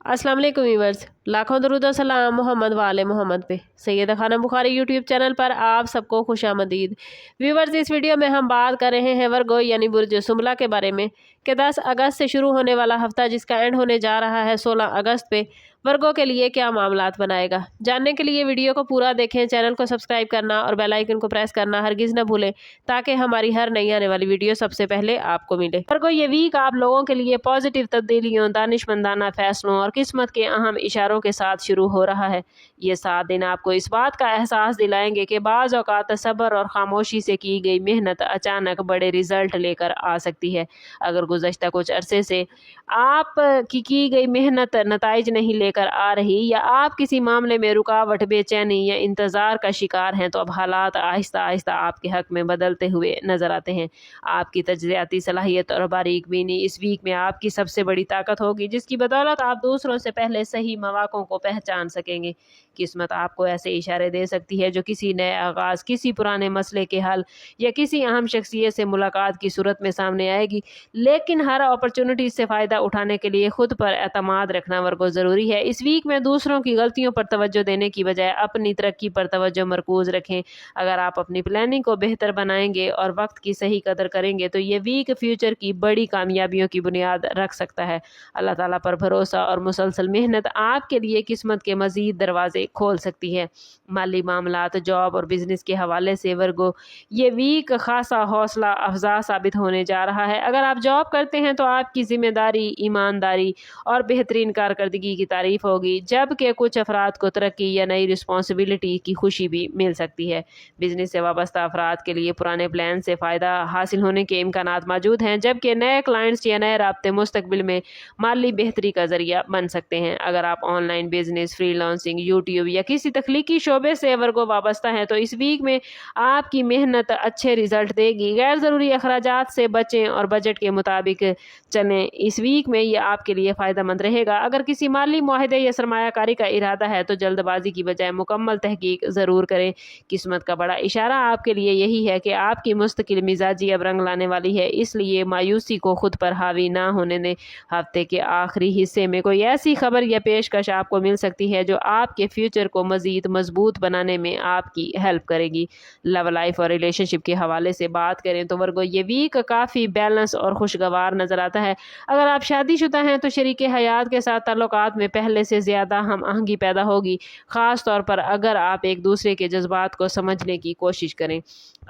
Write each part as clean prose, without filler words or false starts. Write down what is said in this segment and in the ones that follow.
अस्सलाम वालेकुम व्यूअर्स, लाखों दरूद और सलाम मोहम्मद वाले मोहम्मद पे। सैयदा खानम बुखारी यूट्यूब चैनल पर आप सबको खुशामदीद। व्यूअर्स, इस वीडियो में हम बात कर रहे हैं वर्गो यानी बुर्ज सुंबला के बारे में कि 10 अगस्त से शुरू होने वाला हफ्ता जिसका एंड होने जा रहा है 16 अगस्त पे, वर्गो के लिए क्या मामलात बनाएगा। जानने के लिए वीडियो को पूरा देखें, चैनल को सब्सक्राइब करना और बेल आइकन को प्रेस करना हरगिज़ न भूलें ताकि हमारी हर नई आने वाली वीडियो सबसे पहले आपको मिले। वर्गो, ये वीक आप लोगों के लिए पॉजिटिव तब्दीलियों, दानिशमंदाना फैसलों और किस्मत के अहम इशारों के साथ शुरू हो रहा है। ये 7 दिन आपको इस बात का एहसास दिलाएंगे कि बाज़ औक़ात सब्र और खामोशी से की गई मेहनत अचानक बड़े रिजल्ट लेकर आ सकती है। अगर गुज़श्ता कुछ अरसे से आप की गई मेहनत नताइज नहीं लेकर आ रही या आप किसी मामले में रुकावट, बेचैनी या इंतज़ार का शिकार हैं, तो अब हालात आहिस्ता आहिस्ता आपके हक़ में बदलते हुए नज़र आते हैं। आपकी तजज़ियाती सलाहियत और बारीक बीनी इस वीक में आपकी सबसे बड़ी ताकत होगी, जिसकी बदौलत आप दूसरों से पहले सही मौक़ों को पहचान सकेंगे। किस्मत आपको ऐसे इशारे दे सकती है जो किसी नए आगाज़, किसी पुराने मसले के हल या किसी अहम शख्सियत से मुलाकात की सूरत में सामने आएगी। लेकिन हर अपॉर्चुनिटी से फ़ायदा उठाने के लिए खुद पर एतमाद रखना वर्गो ज़रूरी है। इस वीक में दूसरों की गलतियों पर तवज्जो देने की बजाय अपनी तरक्की पर तवज्जो मरकूज़ रखें। अगर आप अपनी प्लानिंग को बेहतर बनाएंगे और वक्त की सही कदर करेंगे तो ये वीक फ्यूचर की बड़ी कामयाबियों की बुनियाद रख सकता है। अल्लाह ताला पर भरोसा और मुसलसल मेहनत आपके लिए किस्मत के मज़ीद दरवाजे खोल सकती है। माली मामलात, जॉब और बिजनेस के हवाले से वर्गो, ये वीक खासा हौसला अफजा साबित होने जा रहा है। अगर आप जॉब करते हैं तो आपकी जिम्मेदारी, ईमानदारी और बेहतरीन कारकर्दगी की तारीफ होगी, जबकि कुछ अफराद को तरक्की या नई रिस्पॉन्सिबिलिटी की खुशी भी मिल सकती है। बिजनेस से वाबस्ता अफराद के लिए पुराने प्लान से फ़ायदा हासिल होने के इम्कानात मौजूद हैं, जबकि नए क्लाइंट्स या नए राब्ते मुस्तकबिल में माली बेहतरी का ज़रिया बन सकते हैं। अगर आप ऑनलाइन बिजनेस, फ्रीलांसिंग, यूट्यूब या किसी तख्लीकी शोबे से वर्गो वाबस्ता हैं तो इस वीक में आपकी मेहनत अच्छे रिजल्ट देगी। गैर ज़रूरी अखराजात से बचें और बजट के मुताबिक चलें। इस वीक में ये आपके लिए फ़ायदेमंद रहेगा। अगर किसी माली मुआहदे या सरमायाकारी का इरादा है तो जल्दबाजी की बजाय मुकम्मल तहकीक ज़रूर करें। किस्मत का बड़ा इशारा आपके लिए यही है कि आपकी मुस्तकिल मिजाजी अब रंग लाने वाली है, इसलिए मायूसी को खुद पर हावी ना होने दें। हफ्ते के आखिरी हिस्से में कोई ऐसी खबर या पेशकश आपको मिल सकती है जो आपके फ्यूचर को मज़ीद मजबूत बनाने में आपकी हेल्प करेगी। लव लाइफ और रिलेशनशिप के हवाले से बात करें तो वर्गो, ये वीक काफ़ी बैलेंस और खुशगवार नज़र आता है। अगर आप शादीशुदा हैं तो शरीके हयात के साथ ताल्लुकात में पहले से ज़्यादा हम आहंगी पैदा होगी, ख़ास तौर पर अगर आप एक दूसरे के जज्बात को समझने की कोशिश करें।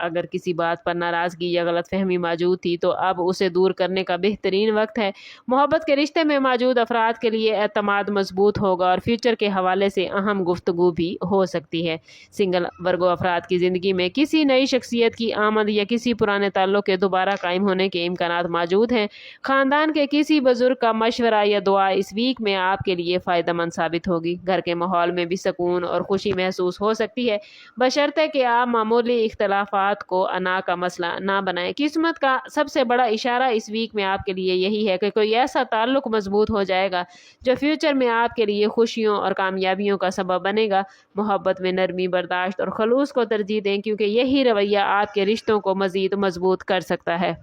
अगर किसी बात पर नाराज़गी या गलतफहमी मौजूद थी तो अब उसे दूर करने का बेहतरीन वक्त है। मोहब्बत के रिश्ते में मौजूद अफराद के लिए एतमाद मजबूत होगा और फ्यूचर के हवाले से अहम गुफ्तगू भी हो सकती है। सिंगल वर्गो अफराद की ज़िंदगी में किसी नई शख्सियत की आमद या किसी पुराने ताल्लुक़ के दोबारा कायम होने के इम्कानात मौजूद हैं। ख़ानदान के किसी बुजुर्ग का मशवरा या दुआ इस वीक में आपके लिए फ़ायदेमंद साबित होगी। घर के माहौल में भी सुकून और खुशी महसूस हो सकती है, बशर्ते कि आप मामूली इख्तलाफात को अना का मसला ना बनाएं। किस्मत का सबसे बड़ा इशारा इस वीक में आपके लिए यही है कि कोई ऐसा ताल्लुक़ मजबूत हो जाएगा जो फ्यूचर में आपके लिए खुशियों और कामयाबियों का सबब बनेगा। मोहब्बत में नरमी, बर्दाश्त और खलूस को तरजीह दें, क्योंकि यही रवैया आपके रिश्तों को मज़ीद मजबूत कर सकता है।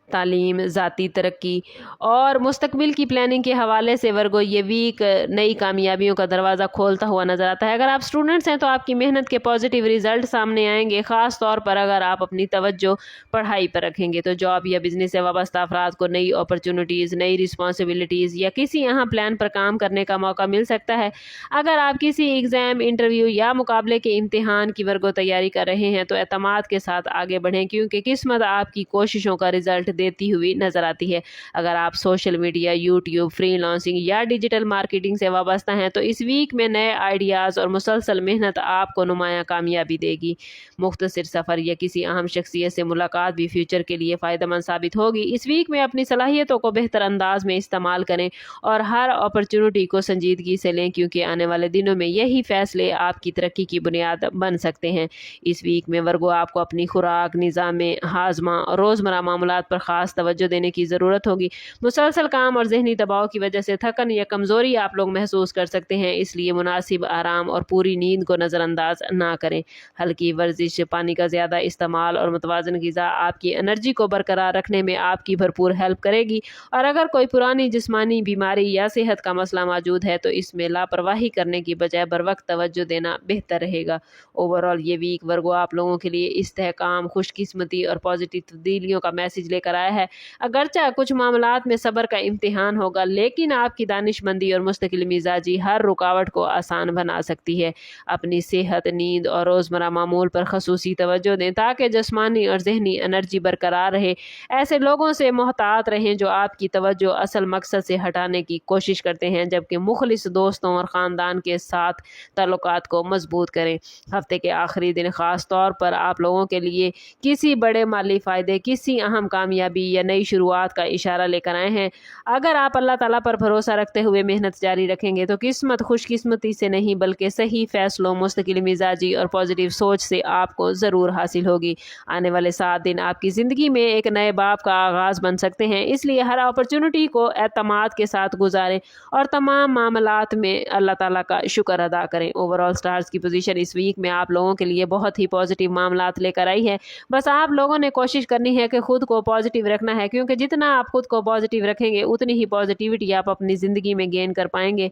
तालीम, ज़ाती तरक्की और मुस्तकबिल की प्लानिंग के हवाले से वर्गो, ये वीक नई कामयाबियों का दरवाज़ा खोलता हुआ नज़र आता है। अगर आप स्टूडेंट्स हैं तो आपकी मेहनत के पॉजिटिव रिज़ल्ट सामने आएंगे, ख़ास तौर पर अगर आप अपनी तवज्जो पढ़ाई पर रखेंगे तो जॉब या बिज़नेस से वाबस्ता अफराद को नई अपॉर्चुनिटीज़, नई रिस्पॉन्सिबिलिटीज़ या किसी अहम प्लान पर काम करने का मौका मिल सकता है। अगर आप किसी एग्ज़ाम, इंटरव्यू या मुकाबले के इम्तिहान की वर्गो तैयारी कर रहे हैं तो एतमाद के साथ आगे बढ़ें, क्योंकि किस्मत आपकी कोशिशों का रिज़ल्ट देती हुई नजर आती है। अगर आप सोशल मीडिया, यूट्यूब, फ्रीलांसिंग या डिजिटल मार्केटिंग से वाबस्ता हैं तो इस वीक में नए आइडियाज़ और मुसलसल मेहनत आपको नुमाया कामयाबी देगी। मुख्तसर सफ़र या किसी अहम शख्सियत से मुलाकात भी फ्यूचर के लिए फ़ायदेमंद साबित होगी। इस वीक में अपनी सलाहियतों को बेहतर अंदाज में इस्तेमाल करें और हर अपॉर्चुनिटी को संजीदगी से लें, क्योंकि आने वाले दिनों में यही फ़ैसले आपकी तरक्की की बुनियाद बन सकते हैं। इस वीक में वर्गो, आपको अपनी खुराक, निज़ाम हाज़मा और रोज़मर्रा मामलात पर خاص توجہ دینے کی ضرورت ہوگی۔ مسلسل کام اور ذہنی دباؤ کی وجہ سے تھکن یا کمزوری آپ لوگ محسوس کر سکتے ہیں، اس لیے مناسب آرام اور پوری نیند کو نظر انداز نہ کریں۔ ہلکی ورزش، پانی کا زیادہ استعمال اور متوازن غذا آپ کی انرجی کو برقرار رکھنے میں آپ کی بھرپور ہیلپ کرے گی، اور اگر کوئی پرانی جسمانی بیماری یا صحت کا مسئلہ موجود ہے تو اس میں لاپرواہی کرنے کی بجائے بروقت توجہ دینا بہتر رہے گا۔ اوورآل یہ ویک ورگو آپ لوگوں کے لیے استحکام، خوش قسمتی اور پازیٹیو تبدیلیوں کا میسج لے کر آیا ہے۔ اگرچہ کچھ معاملات میں صبر کا امتحان ہوگا، لیکن آپ کی دانش مندی اور مستقل مزاجی ہر رکاوٹ کو آسان بنا سکتی ہے۔ اپنی صحت، نیند اور روزمرہ معمول پر خصوصی توجہ دیں تاکہ جسمانی اور ذہنی انرجی برقرار رہے۔ ایسے لوگوں سے محتاط رہیں جو آپ کی توجہ اصل مقصد سے ہٹانے کی کوشش کرتے ہیں، جبکہ مخلص دوستوں اور خاندان کے ساتھ تعلقات کو مضبوط کریں۔ ہفتے کے آخری دن خاص طور پر آپ لوگوں کے لیے کسی بڑے مالی فائدے، کسی اہم کامیابی یا نئی شروعات کا اشارہ لے کر آئے ہیں۔ اگر آپ اللہ تعالیٰ پر بھروسہ رکھتے ہوئے محنت جاری رکھیں گے تو قسمت خوش قسمتی سے نہیں بلکہ صحیح فیصلوں، مستقل مزاجی اور پازیٹیو سوچ سے آپ کو ضرور حاصل ہوگی۔ آنے والے 7 دن آپ کی زندگی میں ایک نئے باب کا آغاز بن سکتے ہیں، اس لیے ہر اپرچونٹی کو اعتماد کے ساتھ گزاریں اور تمام معاملات میں اللہ تعالیٰ کا شکر ادا کریں۔ اوورآل سٹارز کی پوزیشن اس ویک میں آپ لوگوں کے لیے بہت ہی پازیٹیو معاملات لے کر آئی ہے۔ بس آپ لوگوں نے کوشش کرنی ہے کہ خود کو پازیٹیو رکھنا ہے، کیونکہ جتنا آپ خود کو پازیٹیو رکھیں گے اتنی ہی پازیٹیوٹی آپ اپنی زندگی میں گین کر پائیں گے۔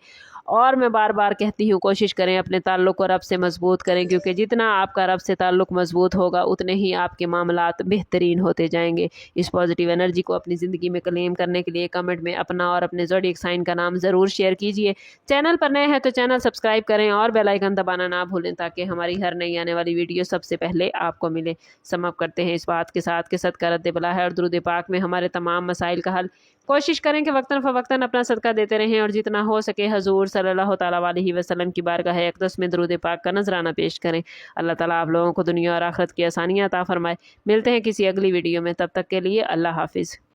اور میں بار بار کہتی ہوں، کوشش کریں اپنے تعلق کو رب سے مضبوط کریں، کیونکہ جتنا آپ کا رب سے تعلق مضبوط ہوگا اتنے ہی آپ کے معاملات بہترین ہوتے جائیں گے۔ اس پازیٹیو انرجی کو اپنی زندگی میں کلیم کرنے کے لیے کمنٹ میں اپنا اور اپنے زوڈیک سائن کا نام ضرور شیئر کیجیے۔ چینل پر نئے ہیں تو چینل سبسکرائب کریں اور بیل آئیکن دبانا نہ بھولیں تاکہ ہماری ہر نئی آنے والی ویڈیو سب سے پہلے آپ کو ملے۔ سم اپ کرتے ہیں اس بات کے ساتھ کہ صدقہ رد بلا ہے اور درود پاک میں ہمارے تمام مسائل کا حل۔ کوشش کریں کہ وقتاً فوقتاً اپنا صدقہ دیتے رہیں اور جتنا ہو سکے حضور صلی اللہ تعالیٰ علیہ وسلم کی بارگاہ اقدس میں درود پاک کا نذرانہ پیش کریں۔ اللہ تعالیٰ آپ لوگوں کو دنیا اور آخرت کی آسانیاں عطا فرمائے۔ ملتے ہیں کسی اگلی ویڈیو میں، تب تک کے لیے اللہ حافظ۔